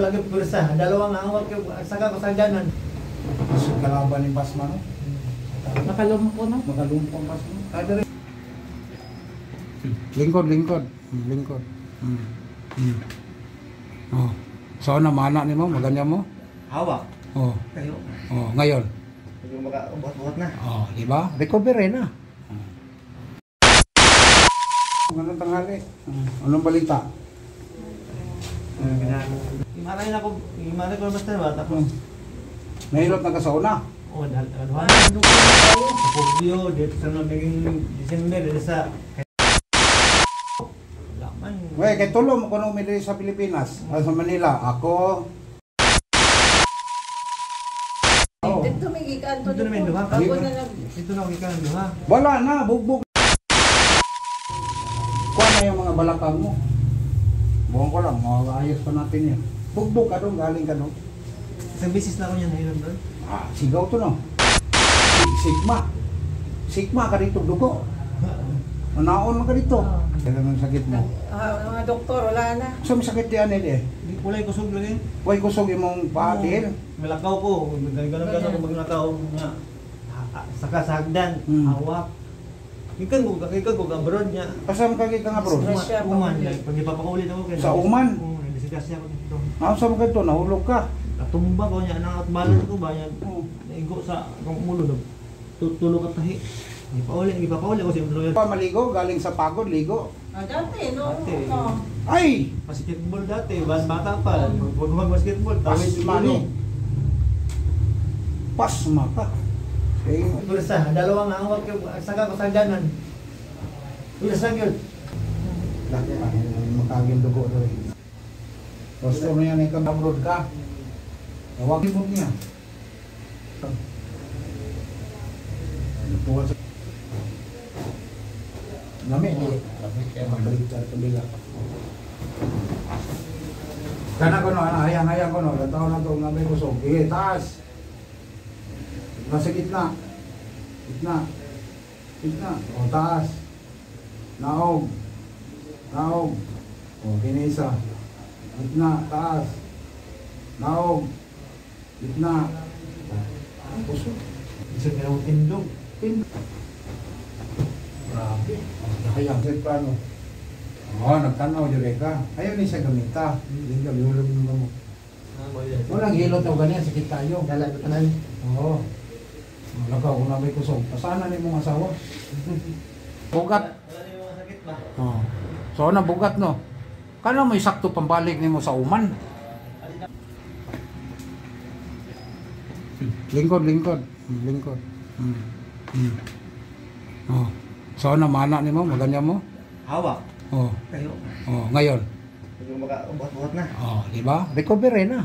lagi pursa, dalawang hawak yung saka kasaganan. Mas kalaban ni Basma, no? Nakalumpo na. Magalumpang Basma. Kada rin. Lingkod. Oh. So, namana ni mo, maganya mo? Hawak. Oh. Kayo. Oh, ngayon. Yung makabuhat na. Oh, di ba? Recovery na. Anong tanghali? Anong balita? Imanay na ko basta ba? Tapos, Nahilot na ka sa una? oh, dalhan. Sa Pugyo, dito sa naging December, dito sa... Laman. Wey, kay tulo mo kung umili sa Pilipinas, sa Manila. Ako... Dito may gikan to. Dito na may duha. Ako na lang. Dito na ako ng duha. Wala na, bugbog. Kuha na yung mga balakang mo. Buwan ko lang, makakayos pa natin yan. Bugbog ka doon, galing ka doon. Isang bisis na ako niyan nahilom doon. Ah, sigaw to no. Sigma ka dito, dugo. Manaon ka dito. Kailan ang sakit mo? Mga doktor, wala na. Saan sakit yan eh? Kulay kusog lagi. Huwag kusog yung paatil. Malakaw ko. Ganun-ganun ko maglakaw nga. Saka sa hagdan, hawak. Ikan ko abroad niya. Kasama ka nga bro? Uman. Pag ipapakaulit ako. Sa Uman? Oo, nagdisigasya ako dito. Saan ka ito? Nahulog ka? Natumba ko niya. Nangat balon ko ba? Naigo sa kung umulo. Tulog at tahi. Ipapauli ko siya. Pa maligo, galing sa pagod, ligo. Dati, no? Dati. Ay! Basketball dati. Bata pa. Huwag mag-basketball. Tawid Pasmani. Pasma ka. Pursa, dalawang hawak yung saka kasaganan. Pursa yun. Laki pa, makaging dugo doon. Gusto mo yan, ikaw abroad ka. Huwag mo niya. Lamig eh. Lamig kaya mabalik sa kabila. Kana ko no, hayang-hayang ko no. Lataw na ito, lamig ko so. Taas. Nasa gitna. Gitna. O, taas. Naog. O, kinisa. Gitna, taas. Naog. Gitna. Ang puso. Isa ka ng tindog. Grabe. Hayang sa plano. Oo, nagtanaw dyan ka. Ayaw ni siya gamita. Hindi ka, biulog mo. Walang hilot o ganyan, sakit tayo. Dala ko tanan. Oo. Lakaw, kung nabay kusog. Pasana ni mong asawa? Bugat. Wala yung mga sakit ba? Oo. So, nabugat no. Kano may sakto pambalik ni mo sa Uman? Lingkod. Oh. So, namana ni mo, maganya mo? Hawak. Oh. Kayo. Oh, ngayon. Yung makabuhat na. Oh, di ba? Recovery na.